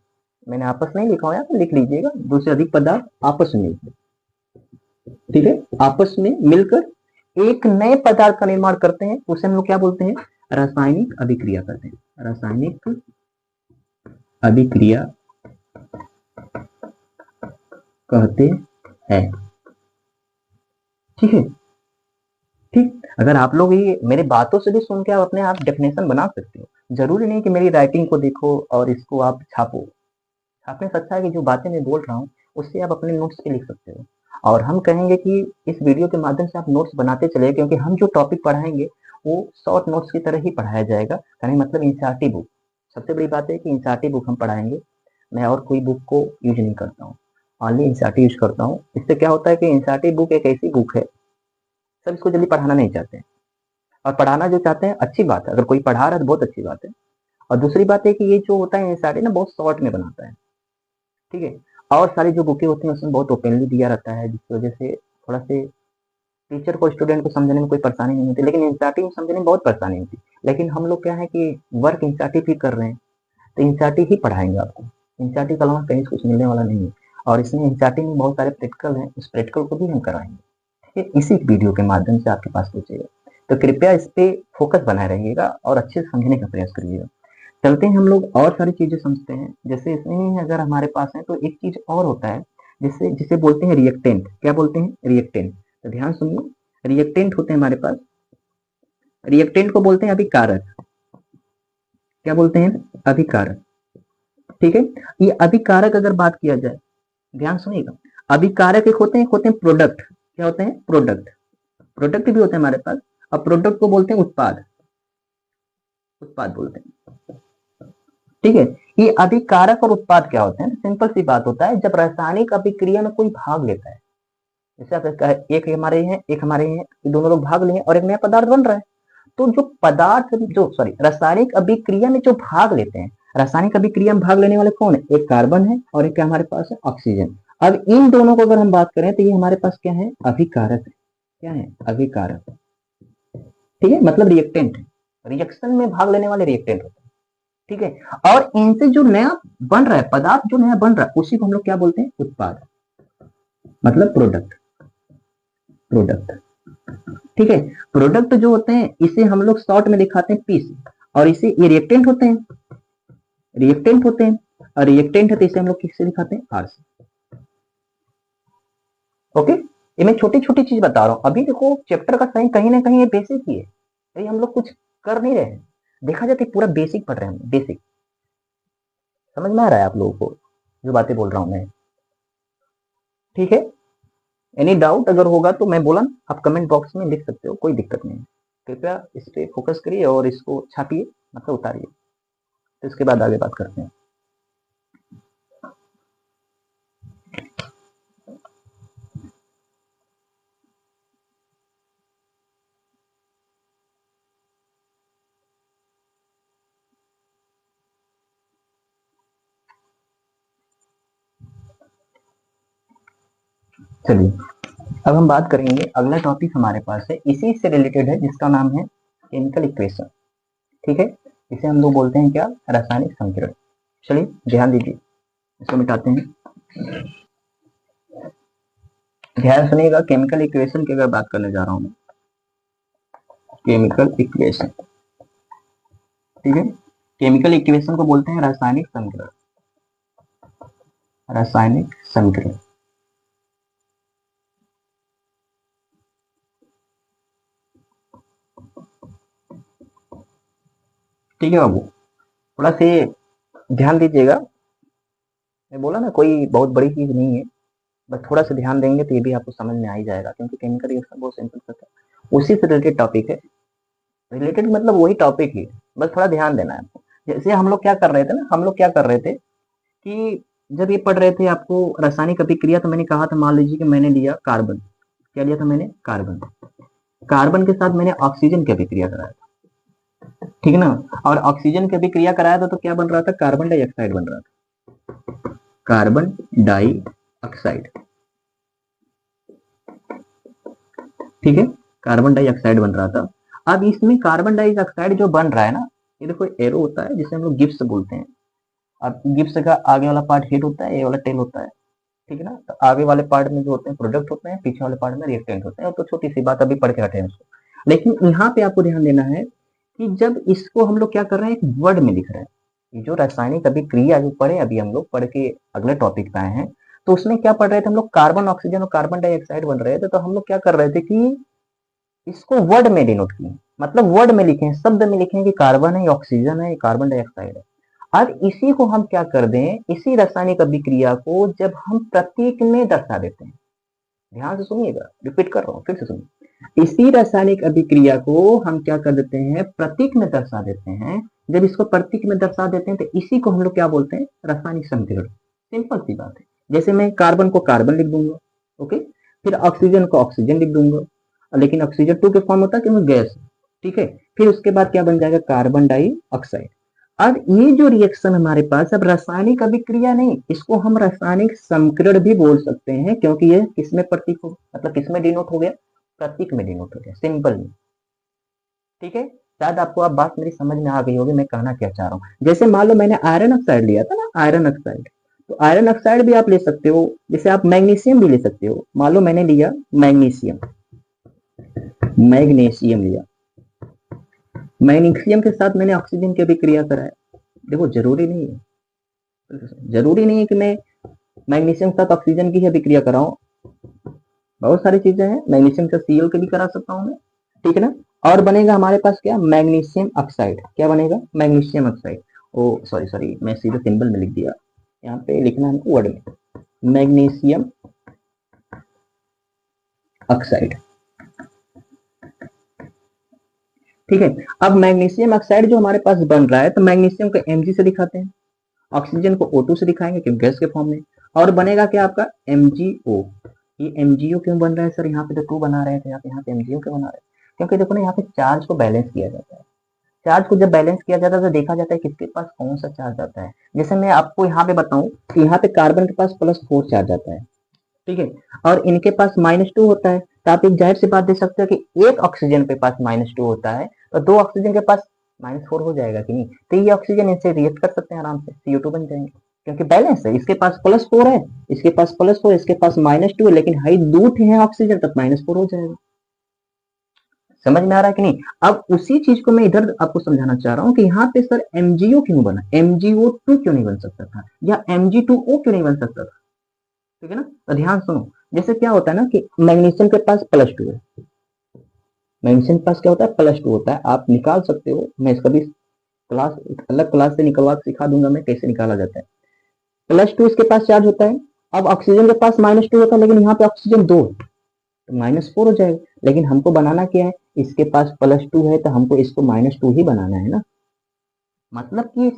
मैंने आपस नहीं लिखा हुआ है, लिख लीजिएगा, दो से अधिक पदार्थ आपस में मिलकर, ठीक है, आपस में मिलकर एक नए पदार्थ का निर्माण करते हैं, उसे हम लोग क्या बोलते हैं? रासायनिक अभिक्रिया करते हैं, रासायनिक अभिक्रिया कहते हैं, ठीक है। ठीक, अगर आप लोग ये मेरे बातों से भी सुन के आप अपने आप डेफिनेशन बना सकते हो, जरूरी नहीं कि मेरी राइटिंग को देखो और इसको आप छापो। छापने से अच्छा है कि जो बातें मैं बोल रहा हूँ उससे आप अपने नोट्स पे लिख सकते हो, और हम कहेंगे कि इस वीडियो के माध्यम से आप नोट्स बनाते चले, क्योंकि हम जो टॉपिक पढ़ाएंगे वो शॉर्ट नोट्स की तरह ही पढ़ाया जाएगा। यानी मतलब एनसीईआरटी बुक, सबसे बड़ी बात है कि एनसीईआरटी बुक हम पढ़ाएंगे, मैं और कोई बुक को यूज नहीं करता हूँ, ऑनली एनसीईआरटी यूज करता हूँ। इससे क्या होता है कि एनसीईआरटी बुक एक ऐसी बुक है सब इसको जल्दी पढ़ाना नहीं चाहते हैं, और पढ़ाना जो चाहते हैं अच्छी बात है, अगर कोई पढ़ा रहा है तो बहुत अच्छी बात है। और दूसरी बात है कि ये जो होता है एनसीईआरटी ना बहुत शॉर्ट में बनाता है, ठीक है। और सारी जो बुकें होती हैं उसमें बहुत ओपनली दिया रहता है, जिसकी वजह से थोड़ा से टीचर को स्टूडेंट को समझने में कोई परेशानी नहीं होती, लेकिन एनसीईआरटी में समझने में बहुत परेशानी होती है। लेकिन हम लोग क्या है कि वर्क एनसीईआरटी भी कर रहे हैं, तो एनसीईआरटी ही पढ़ाएंगे आपको, एनसीईआरटी के अलावा कहीं कुछ मिलने वाला नहीं है। और इसमें एनसीईआरटी में बहुत सारे प्रैक्टिकल हैं, उस प्रैक्टिकल को भी हम कराएंगे, ठीक है, इसी वीडियो के माध्यम से आपके पास पहुंचेगा। तो कृपया इस पे फोकस बनाए रहिएगा और अच्छे से समझने का प्रयास करिएगा। चलते हैं हम लोग और सारी चीजें समझते हैं। जैसे इसमें अगर हमारे पास है तो एक चीज और होता है जिसे जिसे बोलते हैं रिएक्टेंट। क्या बोलते हैं? रिएक्टेंट। तो ध्यान सुनिए, रिएक्टेंट होते हैं हमारे पास, रिएक्टेंट को बोलते हैं अभिकारक। क्या बोलते हैं? अभिकारक, ठीक है। ये अभिकारक अगर बात किया जाए, ध्यान सुनिएगा, अभिकारक एक होते हैं प्रोडक्ट। क्या होते हैं? प्रोडक्ट। प्रोडक्ट भी होते हैं हमारे पास, और प्रोडक्ट को बोलते हैं उत्पाद, उत्पाद बोलते हैं, ठीक है। ये अभिकारक और उत्पाद क्या होते हैं? सिंपल सी बात होता है, जब रासायनिक अभिक्रिया में कोई भाग लेता है, जैसे आप एक हमारे हैं एक हमारे हैं, दोनों लोग भाग लिए और एक नया पदार्थ बन रहा है, तो जो पदार्थ जो सॉरी रासायनिक अभिक्रिया में जो भाग लेते हैं, रासायनिक अभिक्रिया में भाग लेने वाले कौन है? एक कार्बन है और एक क्या हमारे पास है? ऑक्सीजन। अब इन दोनों को अगर हम बात करें तो ये हमारे पास क्या है? अभिकारक है। क्या है? अभिकारक, ठीक है, मतलब रिएक्टेंट, रिएक्शन में भाग लेने वाले रिएक्टेंट होते हैं, ठीक है। और इनसे जो नया बन रहा है पदार्थ, जो नया बन रहा है, उसी को हम लोग क्या बोलते हैं? उत्पाद, मतलब प्रोडक्ट, प्रोडक्ट, ठीक है। प्रोडक्ट जो होते हैं इसे हम लोग शॉर्ट में दिखाते हैं पी से, और इसे ये रिएक्टेंट होते हैं, रिएक्टेंट होते हैं, और रिएक्टेंट है तो इसे हम लोग किससे दिखाते हैं? आर से। ओके, ये मैं छोटी छोटी चीज बता रहा हूँ। अभी देखो चैप्टर का सही कहीं ना कहीं ये बेसिक ही है, अभी हम लोग कुछ कर नहीं रहे हैं, देखा जाए तो पूरा बेसिक पढ़ रहे हैं, बेसिक। समझ में आ रहा है आप लोगों को जो बातें बोल रहा हूँ मैं? ठीक है, एनी डाउट अगर होगा तो मैं बोला आप कमेंट बॉक्स में लिख सकते हो, कोई दिक्कत नहीं है। कृपया इस पे फोकस करिए और इसको छापिए, मतलब उतारिए, तो इसके बाद आगे बात करते हैं। चलिए, अब हम बात करेंगे, अगला टॉपिक हमारे पास है इसी से रिलेटेड है, जिसका नाम है केमिकल इक्वेशन, ठीक है। इसे हम लोग बोलते हैं क्या? रासायनिक समीकरण। चलिए ध्यान दीजिए, इसको मिटाते हैं, ध्यान सुनिएगा। केमिकल इक्वेशन की अगर बात करने जा रहा हूं मैं, केमिकल इक्वेशन, ठीक है। केमिकल इक्वेशन को बोलते हैं रासायनिक समीकरण, रासायनिक समीकरण, ठीक है बाबू। थोड़ा से ध्यान दीजिएगा, मैं बोला ना कोई बहुत बड़ी चीज नहीं है, बस थोड़ा सा ध्यान देंगे तो ये भी आपको समझ में आ ही जाएगा, क्योंकि केमिकल रिएक्शन बहुत सिंपल होता है, उसी से रिलेटेड टॉपिक है। रिलेटेड मतलब वही टॉपिक ही, बस थोड़ा ध्यान देना है आपको। जैसे हम लोग क्या कर रहे थे ना, हम लोग क्या कर रहे थे कि जब ये पढ़ रहे थे आपको रासायनिक अभिक्रिया, तो मैंने कहा था, मान लीजिए कि मैंने लिया कार्बन, क्या लिया था मैंने? कार्बन। कार्बन के साथ मैंने ऑक्सीजन की अभिक्रिया कराया था, ठीक है ना। और ऑक्सीजन की अभिक्रिया कराया था तो क्या बन रहा था? कार्बन डाइऑक्साइड बन रहा था, कार्बन डाइऑक्साइड, ठीक है, कार्बन डाइऑक्साइड बन रहा था। अब इसमें कार्बन डाइऑक्साइड जो बन रहा है ना, ये देखो एरो होता है जिसे हम लोग गिब्स बोलते हैं। अब गिब्स का आगे वाला पार्ट हेड होता है, ये वाला टेल होता है, ठीक है ना। तो आगे वाले पार्ट में जो होते हैं प्रोडक्ट होते हैं, पीछे वाले पार्ट में रिएक्टेंट होते हैं, तो छोटी सी बात, अभी पढ़ के हटे हैं उसको। लेकिन यहाँ पे आपको ध्यान देना है कि जब इसको हम लोग क्या कर रहे हैं, एक वर्ड में लिख रहे हैं, ये जो रासायनिक अभिक्रिया जो पढ़े अभी हम लोग पढ़ के अगले टॉपिक पे आए हैं, तो उसमें क्या पढ़ रहे थे हम लोग? कार्बन ऑक्सीजन और कार्बन डाइऑक्साइड बन रहे थे, तो हम लोग क्या कर रहे थे कि इसको वर्ड में डिनोट किए, मतलब वर्ड में लिखे, शब्द में लिखे कि कार्बन है, ऑक्सीजन है, कार्बन डाइऑक्साइड है। अब इसी को हम क्या कर दें, इसी रासायनिक अभिक्रिया को जब हम प्रतीक में दर्शा देते हैं, ध्यान से सुनिएगा, रिपीट कर रहा हूं, फिर से सुनिए, इसी रासायनिक अभिक्रिया को हम क्या कर देते हैं? प्रतीक में दर्शा देते हैं। जब इसको प्रतीक में दर्शा देते हैं तो इसी को हम लोग क्या बोलते हैं? रासायनिक समीकरण। सिंपल सी बात है, जैसे मैं कार्बन को कार्बन लिख दूंगा, ओके, फिर ऑक्सीजन को ऑक्सीजन लिख दूंगा, लेकिन ऑक्सीजन 2 के फॉर्म होता है क्योंकि गैस, ठीक है। फिर उसके बाद क्या बन जाएगा, कार्बन डाइऑक्साइड। अब ये जो रिएक्शन हमारे पास, अब रासायनिक अभिक्रिया नहीं, इसको हम रासायनिक संकरण भी बोल सकते हैं, क्योंकि ये किसमें प्रतीक हो, मतलब किसमें डिनोट हो गया, प्रतीक में डिनोट हो गया, सिंपल में, ठीक है। शायद आपको अब बात मेरी समझ में आ गई होगी मैं कहना क्या चाह रहा हूँ। जैसे मान लो मैंने आयरन ऑक्साइड लिया था ना, आयरन ऑक्साइड, तो आयरन ऑक्साइड भी आप ले सकते हो, जैसे आप मैग्नीशियम भी ले सकते हो। मान लो मैंने लिया मैग्नीशियम, मैग्नीशियम लिया, मैग्नीशियम के साथ मैंने ऑक्सीजन की अभिक्रिया कराया। देखो जरूरी नहीं है, जरूरी नहीं है कि मैं मैग्नीशियम के साथ ऑक्सीजन की ही अभिक्रिया कराऊं, बहुत सारी चीजें हैं, मैग्नीशियम का Cl के भी करा सकता हूं मैं, ठीक है ना। और बनेगा हमारे पास क्या, मैग्नीशियम ऑक्साइड, क्या बनेगा, मैग्नीशियम ऑक्साइड। ओ सॉरी सॉरी, मैं सीधे सिंबल में लिख दिया, यहाँ पे लिखना है वर्ड में, मैग्नीशियम ऑक्साइड, ठीक है। अब मैग्नीशियम ऑक्साइड जो हमारे पास बन रहा है, तो मैग्नीशियम को Mg से दिखाते हैं, ऑक्सीजन को O2 से दिखाएंगे क्योंकि गैस के फॉर्म में, और बनेगा क्या आपका MgO। ये MgO क्यों बन रहा है सर, यहाँ पे तो 2 बना रहे थे, यहाँ पे MgO क्यों बना रहे हैं, क्योंकि देखो ना यहाँ पे चार्ज को बैलेंस किया जाता है। चार्ज को जब बैलेंस किया जाता है तो देखा जाता है किसके पास कौन सा चार्ज आता है। जैसे मैं आपको यहाँ पे बताऊं कि यहाँ पे कार्बन के पास +4 चार्ज आता है, ठीक है, और इनके पास -2 होता है, तो आप एक जाहिर सी बात दे सकते हो कि एक ऑक्सीजन के पास -2 होता है, तो 2 ऑक्सीजन के पास -4 हो जाएगा कि नहीं, तो ये ऑक्सीजन इनसे रिएक्ट कर सकते हैं आराम से, CO2 बन जाएंगे, क्योंकि बैलेंस है, इसके पास +4 है, इसके पास +4, इसके पास -2 है, लेकिन हाई 2 है ऑक्सीजन, तब -4 हो जाएगा। समझ में आ रहा है कि नहीं। अब उसी चीज को मैं इधर आपको समझाना चाह रहा हूँ कि यहाँ पे सर MgO क्यों बना, MgO2 क्यों नहीं बन सकता था, या Mg2O क्यों नहीं बन सकता था, ठीक है ना। तो ध्यान सुनो, जैसे क्या होता है ना कि मैग्नीशियम के पास +2 है, मैग्नीशियम के पास क्या होता है, +2 होता है, आप निकाल सकते हो, मैं इसका भी क्लास, अलग क्लास से निकलवा सिखा दूंगा मैं कैसे निकाला जाता है। +2 इसके पास चार्ज होता है, अब ऑक्सीजन के पास -2 होता है, लेकिन यहाँ पे ऑक्सीजन 2, तो -4 हो जाएगा, लेकिन हमको बनाना क्या है, इसके पास +2 है तो हमको इसको -2 ही बनाना है ना, मतलब कि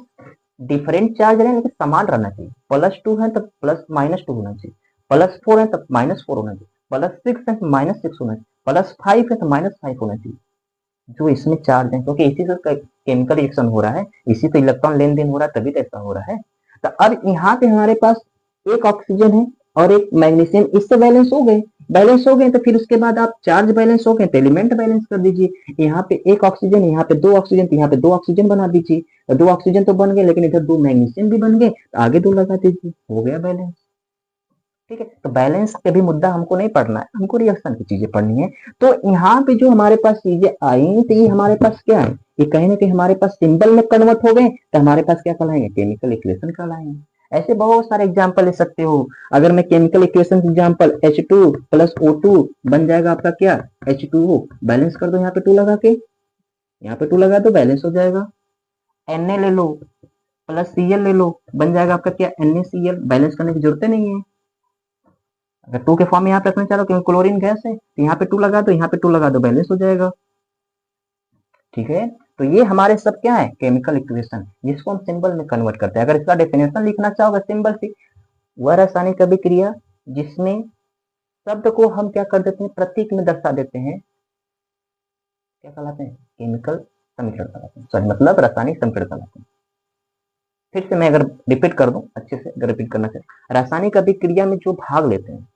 डिफरेंट चार्ज है लेकिन समान रहना चाहिए, +2 है तो +-2 होना चाहिए, +4 है तो -4 होना चाहिए, +6 है तो -6 होना चाहिए, +5 है तो -5 होना चाहिए, जो इसमें चार्ज है, क्योंकि इसी से केमिकल रिएक्शन हो रहा है, इसी से इलेक्ट्रॉन लेन देन हो रहा है, तभी तो ऐसा हो रहा है। तो अब यहाँ पे हमारे पास एक ऑक्सीजन है और एक मैग्नीशियम, इससे बैलेंस हो गए, बैलेंस हो गए तो फिर उसके बाद आप चार्ज बैलेंस हो गए तो एलिमेंट बैलेंस कर दीजिए, यहाँ पे एक ऑक्सीजन, यहाँ पे 2 ऑक्सीजन, तो यहाँ पे 2 ऑक्सीजन बना दीजिए, तो 2 ऑक्सीजन तो बन गए, लेकिन इधर 2 मैग्नीशियम भी बन गए, तो आगे 2 लगा दीजिए, हो गया बैलेंस, ठीक है। तो बैलेंस के भी मुद्दा हमको नहीं पढ़ना है, हमको रिएक्शन की चीजें पढ़नी है। तो यहाँ पे जो हमारे पास चीजें आई, तो ये हमारे पास क्या है, ये कहीं ना कहीं हमारे पास सिंबल में कन्वर्ट हो गए, तो हमारे पास क्या कहलाएंगे, केमिकल इक्वेशन कहलाएंगे। ऐसे बहुत सारे एग्जाम्पल ले सकते हो। अगर मैं chemical equation example H2 + O2 बन जाएगा आपका क्या, H2O, बैलेंस कर दो यहाँ पे 2 लगा के, यहाँ पे 2 लगा दो, बैलेंस हो जाएगा। Na ले लो +Cl ले लो, बन जाएगा आपका क्या, NaCl, बैलेंस करने की जरूरत नहीं है, अगर 2 के फॉर्म में यहाँ पे रखना चाह रहे हो क्योंकि क्लोरीन गैस है, तो यहाँ पे 2 लगा दो, यहाँ पे 2 लगा दो, बैलेंस हो जाएगा, ठीक है। तो ये हमारे सब क्या है, केमिकल इक्वेशन, जिसको हम सिंबल में कन्वर्ट करते हैं। अगर इसका डेफिनेशन लिखना चाहोगे सिंबल से, वह रासायनिक अभिक्रिया जिसमें शब्द को हम क्या कर देते हैं, प्रतीक में दर्शा देते हैं, क्या कहलाते हैं, केमिकल समीकरण कहलाते हैं, सॉरी मतलब रासायनिक समीकरण कहलाते हैं। फिर से मैं अगर रिपीट कर दूं अच्छे से, अगर रिपीट करना चाहिए, रासायनिक अभिक्रिया में जो भाग लेते हैं,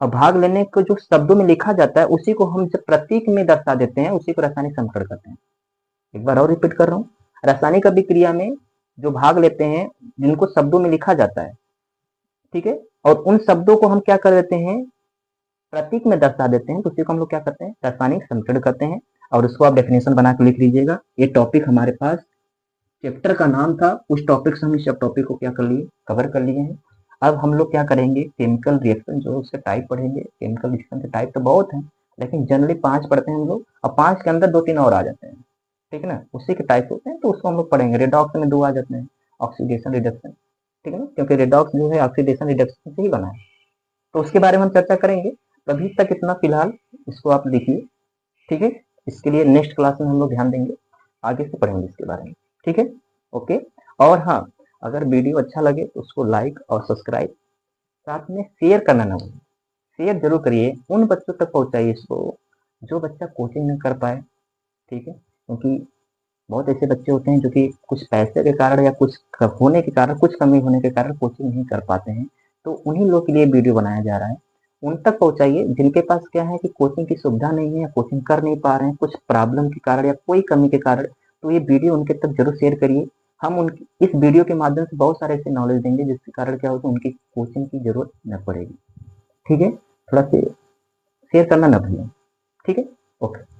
और भाग लेने को जो शब्दों में लिखा जाता है, उसी को हम जब प्रतीक में दर्शा देते हैं, उसी को रासायनिक समीकरण कहते हैं। एक बार और रिपीट कर रहा हूँ, रासायनिक अभिक्रिया में जो भाग लेते हैं, जिनको शब्दों में लिखा जाता है, ठीक है, और उन शब्दों को हम क्या कर देते हैं, प्रतीक में दर्शा देते हैं, तो उसी को हम लोग क्या करते हैं, रासायनिक समीकरण करते हैं। और उसको आप डेफिनेशन बना के लिख लीजिएगा। ये टॉपिक हमारे पास चैप्टर का नाम था, उस टॉपिक से हम इस टॉपिक को क्या कर लिए, कवर कर लिए हैं। अब हम लोग क्या करेंगे, केमिकल रिएक्शन जो उसके टाइप पढ़ेंगे। केमिकल रिएक्शन के टाइप तो बहुत हैं, लेकिन जनरली 5 पढ़ते हैं हम लोग, और 5 के अंदर 2-3 और आ जाते हैं, ठीक है ना, उसी के टाइप होते हैं, तो उसको हम लोग पढ़ेंगे। रिडॉक्स में 2 आ जाते हैं, ऑक्सीडेशन रिडक्शन, ठीक है ना, क्योंकि रिडॉक्स जो है ऑक्सीडेशन रिडक्शन से ही बना है, तो उसके बारे में हम चर्चा करेंगे। अभी तक इतना फिलहाल इसको आप लिखिए, ठीक है। इसके लिए नेक्स्ट क्लास में हम लोग ध्यान देंगे, आगे से पढ़ेंगे इसके बारे में, ठीक है, ओके। और हाँ, अगर वीडियो अच्छा लगे तो उसको लाइक और सब्सक्राइब, साथ में शेयर करना ना भूलें, शेयर जरूर करिए, उन बच्चों तक पहुंचाइए इसको जो बच्चा कोचिंग न कर पाए, ठीक है, क्योंकि बहुत ऐसे बच्चे होते हैं जो कि कुछ पैसे के कारण या कुछ होने के कारण, कुछ कमी होने के कारण कोचिंग नहीं कर पाते हैं, तो उन्हीं लोग के लिए वीडियो बनाया जा रहा है। उन तक पहुंचाइए जिनके पास क्या है कि कोचिंग की सुविधा नहीं है या कोचिंग कर नहीं पा रहे हैं कुछ प्रॉब्लम के कारण या कोई कमी के कारण, तो ये वीडियो उनके तक जरूर शेयर करिए। हम उनकी इस वीडियो के माध्यम से बहुत सारे ऐसे नॉलेज देंगे जिसके कारण क्या होगा, उनकी कोचिंग की जरूरत न पड़ेगी। ठीक है, थोड़ा से शेयर करना ना भूलें। ठीक है, ओके।